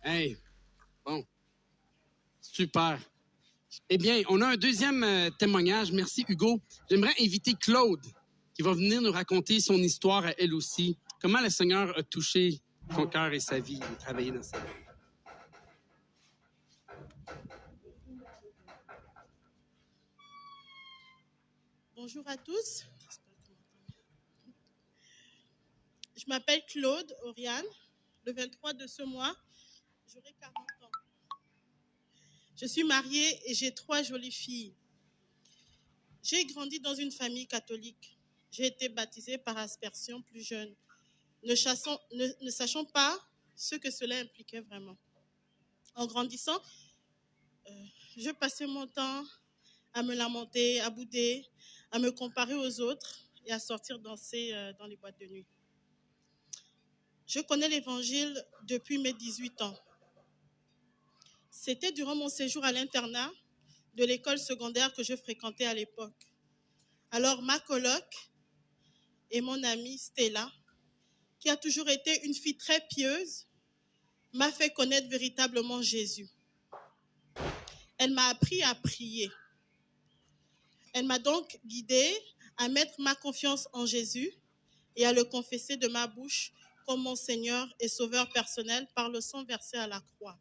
Hey, bon, super. Eh bien, on a un deuxième témoignage. Merci, Hugo. J'aimerais inviter Claude, qui va venir nous raconter son histoire à elle aussi. Comment le Seigneur a touché son cœur et sa vie et travaillé dans sa vie. Bonjour à tous. Je m'appelle Claude Oriane. Le 23 de ce mois, j'aurai 40 ans. Je suis mariée et j'ai 3 jolies filles. J'ai grandi dans une famille catholique. J'ai été baptisée par aspersion plus jeune, ne sachant pas ce que cela impliquait vraiment. En grandissant, je passais mon temps à me lamenter, à bouder, à me comparer aux autres et à sortir danser dans les boîtes de nuit. Je connais l'Évangile depuis mes 18 ans. C'était durant mon séjour à l'internat de l'école secondaire que je fréquentais à l'époque. Alors ma coloc et mon amie Stella, qui a toujours été une fille très pieuse, m'a fait connaître véritablement Jésus. Elle m'a appris à prier. Elle m'a donc guidée à mettre ma confiance en Jésus et à le confesser de ma bouche comme mon Seigneur et Sauveur personnel par le sang versé à la croix.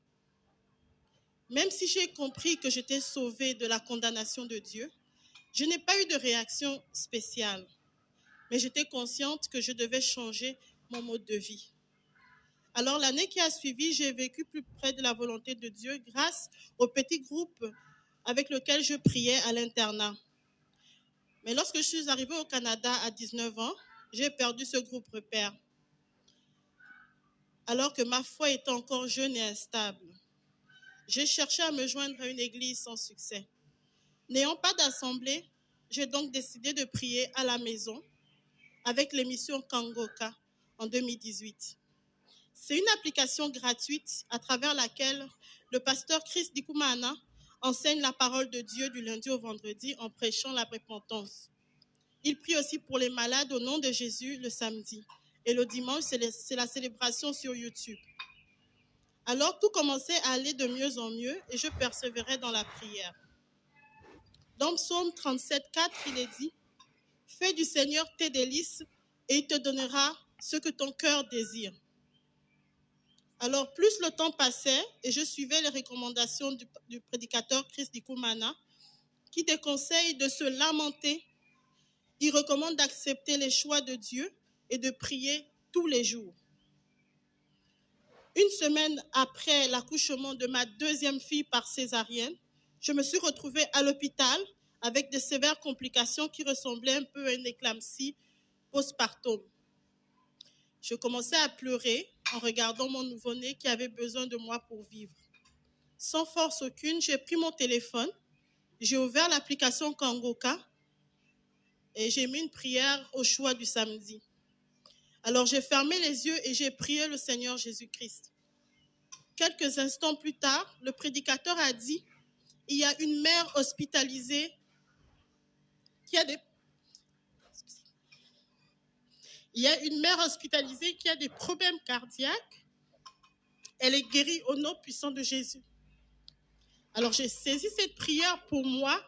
Même si j'ai compris que j'étais sauvée de la condamnation de Dieu, je n'ai pas eu de réaction spéciale, mais j'étais consciente que je devais changer mon mode de vie. Alors l'année qui a suivi, j'ai vécu plus près de la volonté de Dieu grâce au petit groupe avec lequel je priais à l'internat. Mais lorsque je suis arrivée au Canada à 19 ans, j'ai perdu ce groupe repère, alors que ma foi était encore jeune et instable. J'ai cherché à me joindre à une église sans succès. N'ayant pas d'assemblée, j'ai donc décidé de prier à la maison avec l'émission Kangoka en 2018. C'est une application gratuite à travers laquelle le pasteur Chris Dikumana enseigne la parole de Dieu du lundi au vendredi en prêchant la repentance. Il prie aussi pour les malades au nom de Jésus le samedi. Et le dimanche, c'est la célébration sur YouTube. Alors tout commençait à aller de mieux en mieux et je persévérais dans la prière. Dans Psaume 37,4, il est dit « Fais du Seigneur tes délices et il te donnera ce que ton cœur désire. » Alors plus le temps passait et je suivais les recommandations du prédicateur Chris Dikumana qui déconseille de se lamenter. Il recommande d'accepter les choix de Dieu et de prier tous les jours. Une semaine après l'accouchement de ma deuxième fille par césarienne, je me suis retrouvée à l'hôpital avec de sévères complications qui ressemblaient un peu à une éclampsie postpartum. Je commençais à pleurer en regardant mon nouveau-né qui avait besoin de moi pour vivre. Sans force aucune, j'ai pris mon téléphone, j'ai ouvert l'application Kangoka et j'ai mis une prière au choix du samedi. Alors j'ai fermé les yeux et j'ai prié le Seigneur Jésus-Christ. Quelques instants plus tard, le prédicateur a dit « Il y a une mère hospitalisée qui a des problèmes cardiaques. Elle est guérie au nom puissant de Jésus. » Alors j'ai saisi cette prière pour moi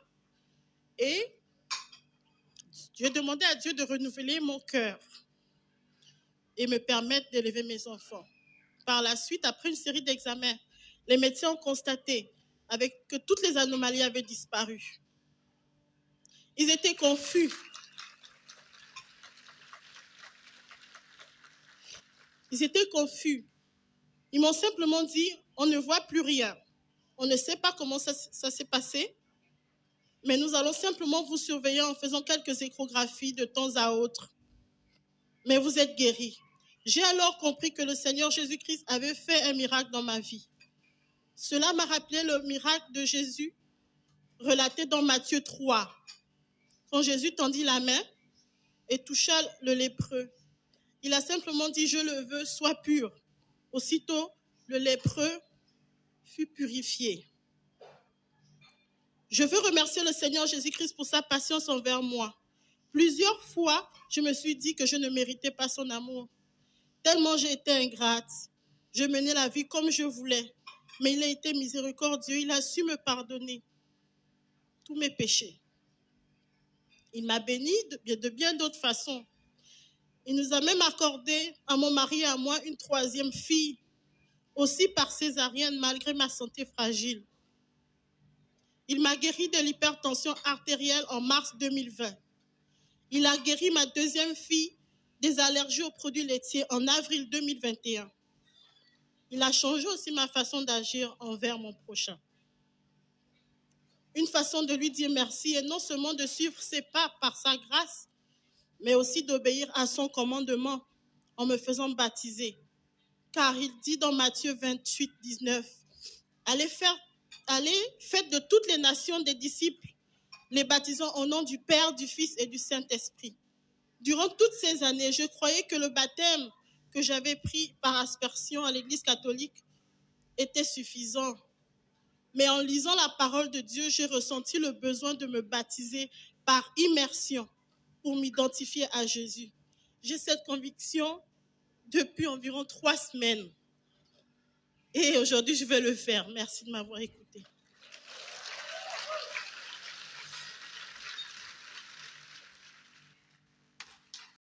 et j'ai demandé à Dieu de renouveler mon cœur et me permettre d'élever mes enfants. Par la suite, après une série d'examens, les médecins ont constaté que toutes les anomalies avaient disparu. Ils étaient confus. Ils m'ont simplement dit, on ne voit plus rien. On ne sait pas comment ça s'est passé, mais nous allons simplement vous surveiller en faisant quelques échographies de temps à autre. Mais vous êtes guéris. J'ai alors compris que le Seigneur Jésus-Christ avait fait un miracle dans ma vie. Cela m'a rappelé le miracle de Jésus relaté dans Matthieu 3. Quand Jésus tendit la main et toucha le lépreux, il a simplement dit « Je le veux, sois pur ». Aussitôt, le lépreux fut purifié. Je veux remercier le Seigneur Jésus-Christ pour sa patience envers moi. Plusieurs fois, je me suis dit que je ne méritais pas son amour. Tellement j'ai été ingrate. Je menais la vie comme je voulais, mais il a été miséricordieux, il a su me pardonner tous mes péchés. Il m'a béni de bien d'autres façons. Il nous a même accordé, à mon mari et à moi, une troisième fille, aussi par césarienne, malgré ma santé fragile. Il m'a guéri de l'hypertension artérielle en mars 2020. Il a guéri ma deuxième fille des allergies aux produits laitiers en avril 2021. Il a changé aussi ma façon d'agir envers mon prochain. Une façon de lui dire merci et non seulement de suivre ses pas par sa grâce, mais aussi d'obéir à son commandement en me faisant baptiser. Car il dit dans Matthieu 28, 19, allez, faites de toutes les nations des disciples, les baptisant au nom du Père, du Fils et du Saint-Esprit. Durant toutes ces années, je croyais que le baptême que j'avais pris par aspersion à l'Église catholique était suffisant. Mais en lisant la parole de Dieu, j'ai ressenti le besoin de me baptiser par immersion pour m'identifier à Jésus. J'ai cette conviction depuis environ 3 semaines. Et aujourd'hui, je vais le faire. Merci de m'avoir écouté.